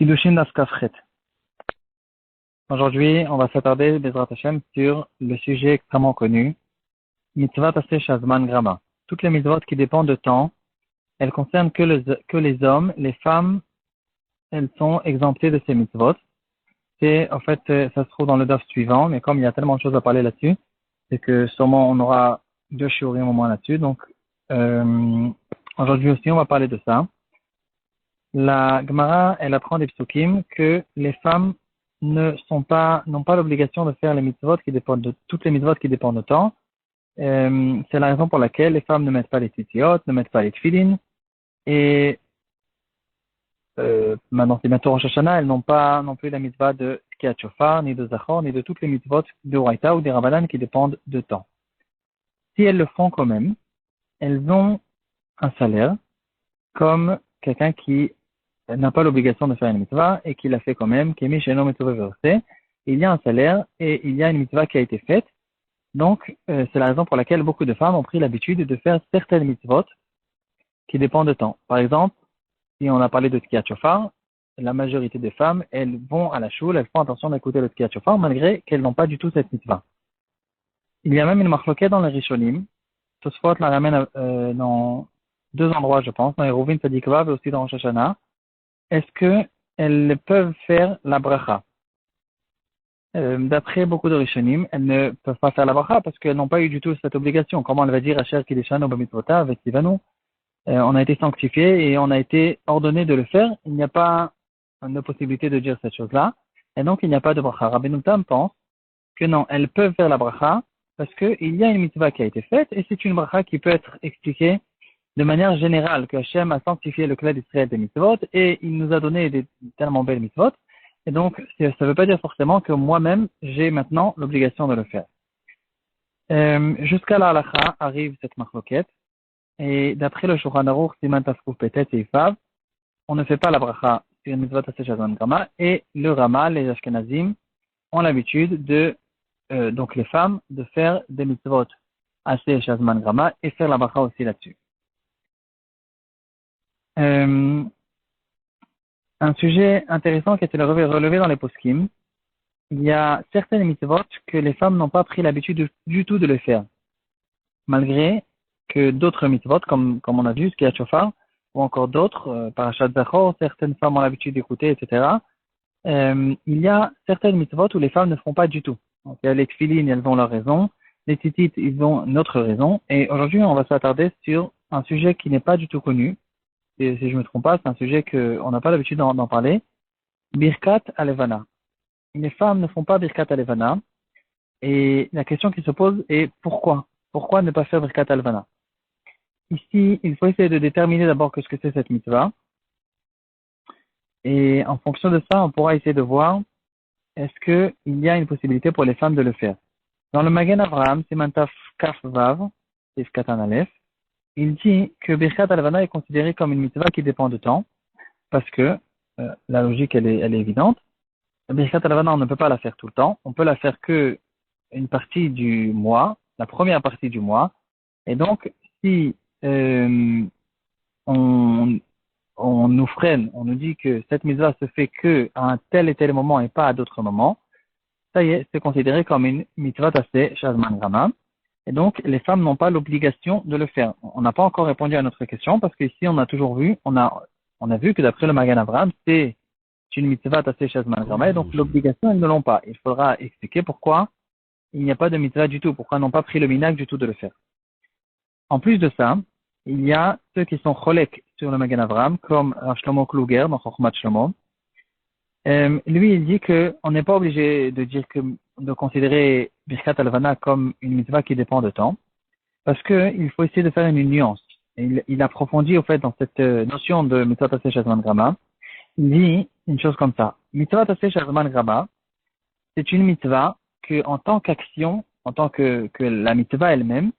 Kiddushin Daf Kafret. Aujourd'hui, on va s'attarder, Bezrat Hashem, sur le sujet extrêmement connu, Mitzvah Taseh Shazman Grama. Toutes les mitzvot qui dépendent de temps, elles concernent que les hommes, les femmes, elles sont exemptées de ces mitzvot. C'est, en fait, ça se trouve dans le Daf suivant, mais comme il y a tellement de choses à parler là-dessus, c'est que sûrement on aura 2 shiurim au moins là-dessus. Donc, aujourd'hui aussi, on va parler de ça. La Gemara, elle apprend des psukim que les femmes n'ont pas l'obligation de faire les mitzvot qui dépendent de toutes les mitzvot qui dépendent de temps. C'est la raison pour laquelle les femmes ne mettent pas les titiot, ne mettent pas les tfilin. Et maintenant c'est bientôt Rosh Hashanah, elles n'ont pas non plus la mitzvah de Tkiyat Shofar, ni de Zachor, ni de toutes les mitzvot de Oraita ou des Rabbanan qui dépendent de temps. Si elles le font quand même, elles ont un salaire comme quelqu'un qui n'a pas l'obligation de faire une mitzvah et qui l'a fait quand même, qui est mis chez l'homme et il y a un salaire et il y a une mitzvah qui a été faite. Donc, c'est la raison pour laquelle beaucoup de femmes ont pris l'habitude de faire certaines mitzvot qui dépendent de temps. Par exemple, si on a parlé de Tkiyat Shofar, la majorité des femmes, elles vont à la choule, elles font attention d'écouter le Tkiyat Shofar malgré qu'elles n'ont pas du tout cette mitzvah. Il y a même une marloquette dans les Rishonim. Tosfot la ramène dans 2 endroits, je pense, dans les Rouvin Tzadikvav et aussi dans Rosh Hashanah. Est-ce qu'elles peuvent faire la bracha? D'après beaucoup de Rishonim, elles ne peuvent pas faire la bracha parce qu'elles n'ont pas eu du tout cette obligation. Comment elle va dire Asher Kideshanu B'mitzvotav avec Tivanu? On a été sanctifié et on a été ordonné de le faire. Il n'y a pas de possibilité de dire cette chose-là. Et donc, il n'y a pas de bracha. Rabbeinu Tam pense que non, elles peuvent faire la bracha parce qu'il y a une mitzvah qui a été faite et c'est une bracha qui peut être expliquée de manière générale, que Hachem a sanctifié le clan d'Israël des mitzvot et il nous a donné des tellement belles mitzvot. Et donc, ça ne veut pas dire forcément que moi-même, j'ai maintenant l'obligation de le faire. Jusqu'à la halakha arrive cette marloquette. Et d'après le Shulchan Aruch, Siman Tafkuf Petet et Ifav, on ne fait pas la bracha sur une mitzvah Taseh Shazman Grama. Et le Rama, les Ashkenazim, ont l'habitude de, donc les femmes, de faire des mitzvot Taseh Shazman Grama et faire la bracha aussi là-dessus. Un sujet intéressant qui a été relevé dans les poskim, il y a certaines mitzvot que les femmes n'ont pas pris l'habitude du tout de le faire, malgré que d'autres mitzvot, comme on a vu, ce qui est Shofar, ou encore d'autres, Parashat Zachor, certaines femmes ont l'habitude d'écouter, etc. Il y a certaines mitzvot où les femmes ne font pas du tout. Donc, il y a les tfilin, elles ont leur raison, les tzitzit, ils ont une autre raison, et aujourd'hui on va s'attarder sur un sujet qui n'est pas du tout connu. Et si je ne me trompe pas, c'est un sujet qu'on n'a pas l'habitude d'en parler. Birkat Alevana. Les femmes ne font pas Birkat Alevana. Et la question qui se pose est pourquoi? Pourquoi ne pas faire Birkat Alevana? Ici, il faut essayer de déterminer d'abord ce que c'est cette mitzvah. Et en fonction de ça, on pourra essayer de voir est-ce qu'il y a une possibilité pour les femmes de le faire. Dans le Magen Avraham, Simantaf Kaf Vav, c'est Katan Aleph, il dit que Birkat Alevana est considéré comme une mitzvah qui dépend de temps, parce que la logique elle est évidente. Birkat Alevana, on ne peut pas la faire tout le temps, on peut la faire que une partie du mois, la première partie du mois, et donc si on nous freine, on nous dit que cette mitzvah se fait que à un tel et tel moment et pas à d'autres moments, ça y est, c'est considéré comme une mitzvah Taseh Shazman Grama. Et donc, les femmes n'ont pas l'obligation de le faire. On n'a pas encore répondu à notre question parce qu'ici, on a toujours vu, on a vu que d'après le Magen Avraham, c'est une mitzvah Taseh Shazman Grama et donc l'obligation, elles ne l'ont pas. Il faudra expliquer pourquoi il n'y a pas de mitzvah du tout, pourquoi elles n'ont pas pris le minhag du tout de le faire. En plus de ça, il y a ceux qui sont cholek sur le Magen Avraham, comme Rav Shlomo Kluger dans Chochmat Shlomo. Lui, il dit qu'on n'est pas obligé de considérer Birkat Alevana comme une mitzvah qui dépend de temps, parce qu'il faut essayer de faire une nuance. Il approfondit, au fait, dans cette notion de mitzvah Taseh Shazman Grama. Il dit une chose comme ça. Mitzvah Taseh Shazman Grama, c'est une mitzvah que, en tant qu'action, en tant que la mitzvah elle-même,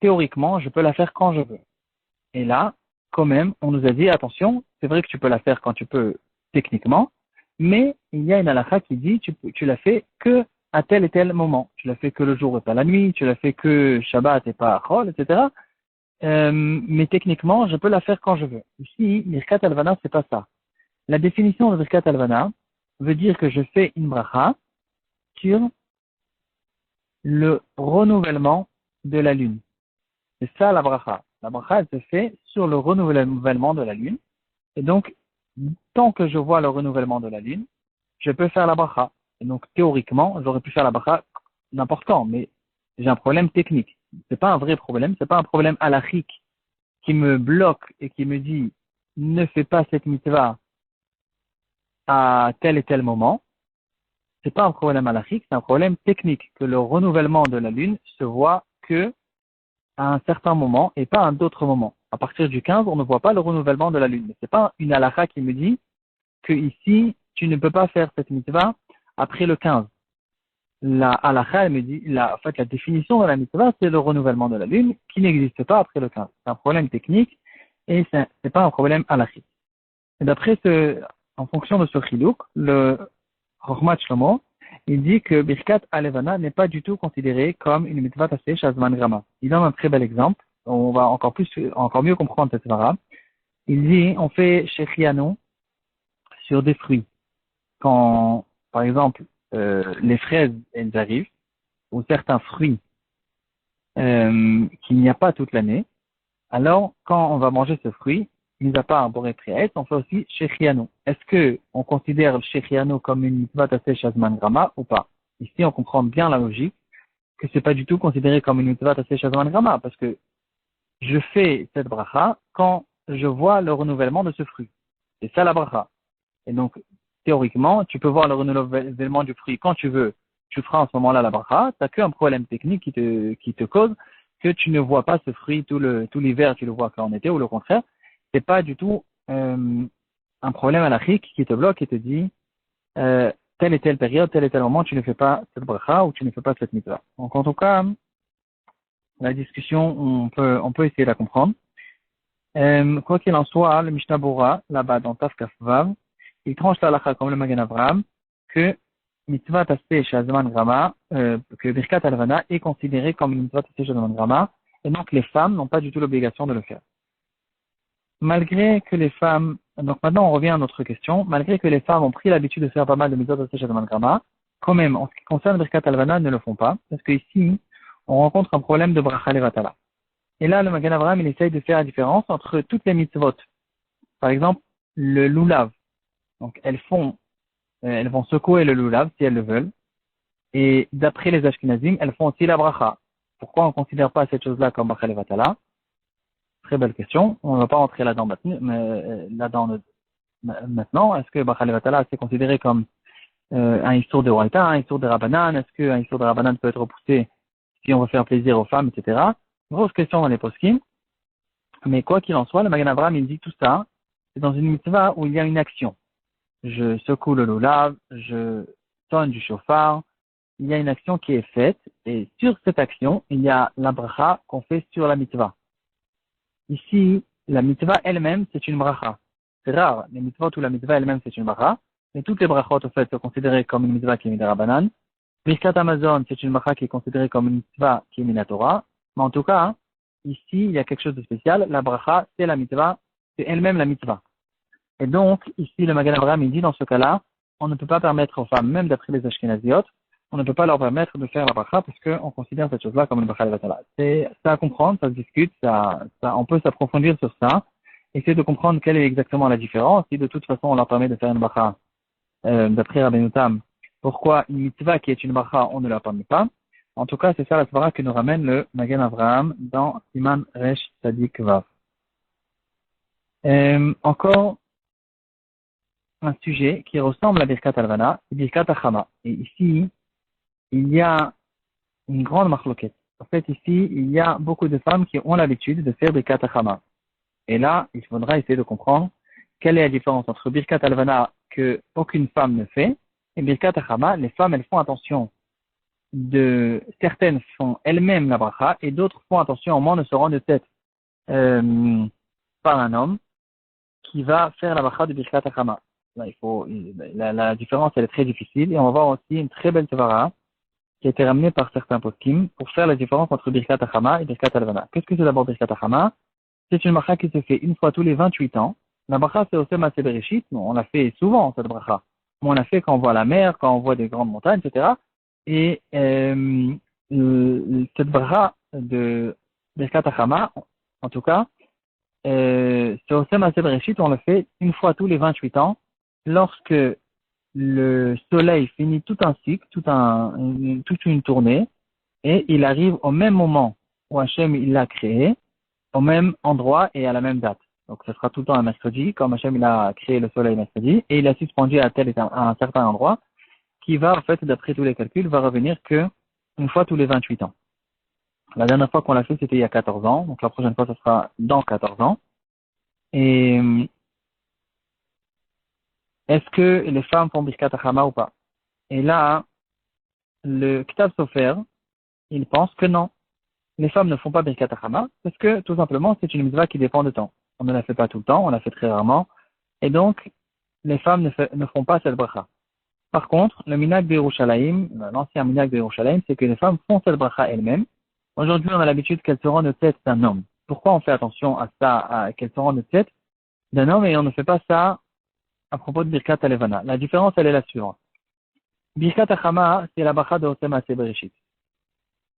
théoriquement, je peux la faire quand je veux. Et là, quand même, on nous a dit, attention, c'est vrai que tu peux la faire quand tu peux, techniquement, mais il y a une halakha qui dit tu la fais que à tel et tel moment. Tu la fais que le jour et pas la nuit, tu la fais que Shabbat et pas Chol, etc. Mais techniquement, je peux la faire quand je veux. Ici, Birkat Alevana, c'est pas ça. La définition de Birkat Alvana veut dire que je fais une bracha sur le renouvellement de la lune. C'est ça la bracha. La bracha, elle se fait sur le renouvellement de la lune. Et donc, tant que je vois le renouvellement de la lune, je peux faire la bracha. Et donc, théoriquement, j'aurais pu faire la bracha n'importe quand, mais j'ai un problème technique. C'est pas un vrai problème, c'est pas un problème halachique qui me bloque et qui me dit ne fais pas cette mitzvah à tel et tel moment. C'est pas un problème halachique, c'est un problème technique que le renouvellement de la lune se voit que à un certain moment et pas à d'autres moments. À partir du 15, on ne voit pas le renouvellement de la lune. Mais c'est pas une halakha qui me dit que ici, tu ne peux pas faire cette mitzvah après le 15. La halakha, elle me dit, en fait, la définition de la mitzvah, c'est le renouvellement de la lune qui n'existe pas après le 15. C'est un problème technique et c'est pas un problème halakhique. Et d'après en fonction de ce chilouk, le Chochmat Shlomo, il dit que Birkat Alevana n'est pas du tout considéré comme une mitzvah tassée Shazman Grama. Il donne un très bel exemple. On va encore mieux comprendre cette svara. Il dit, on fait Shechianu sur des fruits. Quand, par exemple, les fraises, elles arrivent, ou certains fruits qu'il n'y a pas toute l'année, alors quand on va manger ce fruit, mis à part un boré priès, on fait aussi Shechianu. Est-ce que on considère le Shechianu comme une mitzvah tassée Shazman Grama ou pas? Ici, on comprend bien la logique que c'est pas du tout considéré comme une mitzvah tassée Shazman Grama, parce que je fais cette bracha quand je vois le renouvellement de ce fruit. C'est ça la bracha. Et donc, théoriquement, tu peux voir le renouvellement du fruit quand tu veux. Tu feras en ce moment-là la bracha. Tu n'as qu'un problème technique qui te cause que tu ne vois pas ce fruit tout l'hiver, tu le vois qu'en été, ou le contraire. C'est pas du tout un problème halachique qui te bloque et te dit telle et telle période, tel et tel moment, tu ne fais pas cette bracha ou tu ne fais pas cette mitzvah. Donc, en tout cas, la discussion, on peut essayer de la comprendre. Quoi qu'il en soit, le Mishnah Bora, là-bas dans Taf Kaf Vav, il tranche l'halakha comme le Magen Avraham que mitzvah tassé chez Azman Grama, que Birkat Alvana est considéré comme une mitzvah tassé chez Azman Grama, et donc les femmes n'ont pas du tout l'obligation de le faire. Malgré que les femmes, donc maintenant on revient à notre question, malgré que les femmes ont pris l'habitude de faire pas mal de mitzvah tassé chez Azman Grama, quand même, en ce qui concerne Birkat Alvana, elles ne le font pas, parce qu'ici, on rencontre un problème de bracha levatala. Et là, le Magen Avraham, il essaye de faire la différence entre toutes les mitzvot. Par exemple, le lulav. Donc, elles vont secouer le lulav si elles le veulent. Et d'après les Ashkenazim, elles font aussi la bracha. Pourquoi on ne considère pas cette chose-là comme bracha levatala? Très belle question. On ne va pas rentrer là-dedans maintenant. Est-ce que bracha levatala c'est considéré comme un histoire de Horaïta, un histoire de Rabbanan? Est-ce qu'un histoire de Rabbanan peut être repoussé si on veut faire plaisir aux femmes, etc.? Grosse question dans les poskim. Mais quoi qu'il en soit, le Magen Avraham, il dit tout ça, c'est dans une mitzvah où il y a une action. Je secoue le lulav, je sonne du chauffard, il y a une action qui est faite, et sur cette action, il y a la bracha qu'on fait sur la mitzvah. Ici, la mitzvah elle-même, c'est une bracha. C'est rare, les mitzvahs où la mitzvah elle-même, c'est une bracha, mais toutes les brachot, au fait, sont considérées comme une mitzvah qui est midarabanan. Birkat Amazon, c'est une bracha qui est considérée comme une mitzvah qui est minatora. Mais en tout cas, ici, il y a quelque chose de spécial. La bracha, c'est la mitzvah, c'est elle-même la mitzvah. Et donc, ici, le Magen Avraham, il dit, dans ce cas-là, on ne peut pas permettre aux femmes, même d'après les Ashkenaziotes, on ne peut pas leur permettre de faire la bracha parce qu'on considère cette chose-là comme une bracha levatala. C'est ça à comprendre, ça se discute, on peut s'approfondir sur ça, essayer de comprendre quelle est exactement la différence. Si de toute façon, on leur permet de faire une bracha, d'après Rabbeinu Tam, pourquoi une mitzvah qui est une bracha, on ne la permet pas. En tout cas, c'est ça la svara que nous ramène le Magen Avraham dans Siman Resh Tzadik Vav. Encore un sujet qui ressemble à Birkat Alvana, c'est Birkat Achama. Et ici, il y a une grande marloquette. En fait, ici, il y a beaucoup de femmes qui ont l'habitude de faire Birkat Achama. Et là, il faudra essayer de comprendre quelle est la différence entre Birkat Alvana que aucune femme ne fait et Birkat Achama. Les femmes, elles font attention certaines font elles-mêmes la bracha et d'autres font attention au moins ne se rendre de tête par un homme qui va faire la bracha de Birkat Achama. Là, la différence elle est très difficile et on va voir aussi une très belle tevara qui a été ramenée par certains poskim pour faire la différence entre Birkat Achama et Birkat Alvana. Qu'est-ce que c'est d'abord Birkat Achama? C'est une bracha qui se fait une fois tous les 28 ans La bracha, c'est aussi Maaseh Bereshit. On l'a fait souvent, cette bracha. On l'a fait quand on voit la mer, quand on voit des grandes montagnes, etc. Et cette bracha de Birkat Hachama, en tout cas, c'est aussi Maaseh Bereshit, on le fait une fois tous les 28 ans, lorsque le soleil finit tout un cycle, toute une tournée, et il arrive au même moment où Hachem il l'a créé, au même endroit et à la même date. Donc ce sera tout le temps un mercredi, comme Hachem il a créé le soleil mercredi, et il a suspendu à un certain endroit, qui va, en fait, d'après tous les calculs, va revenir que une fois tous les 28 ans. La dernière fois qu'on l'a fait, c'était il y a 14 ans, donc la prochaine fois, ce sera dans 14 ans. Et est-ce que les femmes font Birkat Hachama ou pas? Et là, le Kitab Sofer, il pense que non. Les femmes ne font pas Birkat Hachama parce que, tout simplement, c'est une mitzvah qui dépend de temps. On ne la fait pas tout le temps, on la fait très rarement. Et donc, les femmes ne font pas cette bracha. Par contre, le minhag de Yerushalayim, l'ancien minhag de Yerushalayim, c'est que les femmes font cette bracha elles-mêmes. Aujourd'hui, on a l'habitude qu'elles se rendent au tête d'un homme. Pourquoi on fait attention à ça, qu'elles se rendent au tête d'un homme et on ne fait pas ça à propos de Birkat Alevana? La différence, elle est la suivante. Birkat Hachama, c'est la bracha de Osem Maaseh Bereshit.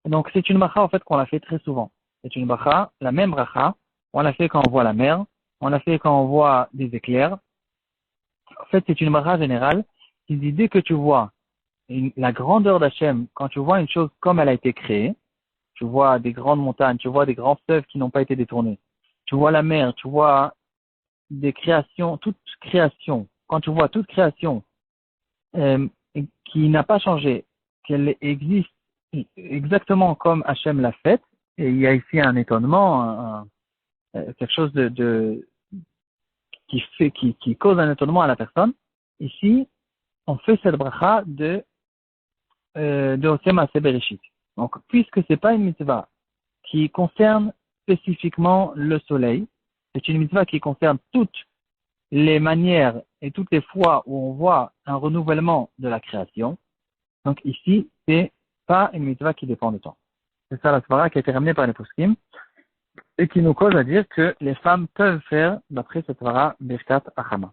Donc, c'est une bracha, en fait, qu'on la fait très souvent. C'est une bracha, la même bracha, on la fait quand on voit la mer, on la fait quand on voit des éclairs. En fait, c'est une bracha générale qui dit dès que tu vois la grandeur d'Hachem, quand tu vois une chose comme elle a été créée, tu vois des grandes montagnes, tu vois des grands fleuves qui n'ont pas été détournés, tu vois la mer, tu vois des créations, toute création, quand tu vois toute création qui n'a pas changé, qu'elle existe exactement comme Hachem l'a faite, et il y a ici un étonnement, quelque chose qui cause un étonnement à la personne. Ici, on fait cette bracha de Osem Maaseh Bereshit. Donc, puisque c'est pas une mitzvah qui concerne spécifiquement le soleil, c'est une mitzvah qui concerne toutes les manières et toutes les fois où on voit un renouvellement de la création. Donc ici, c'est pas une mitzvah qui dépend du temps. C'est ça la svara qui a été ramenée par les poskim et qui nous cause à dire que les femmes peuvent faire, d'après cette svara, Birkat Hachama.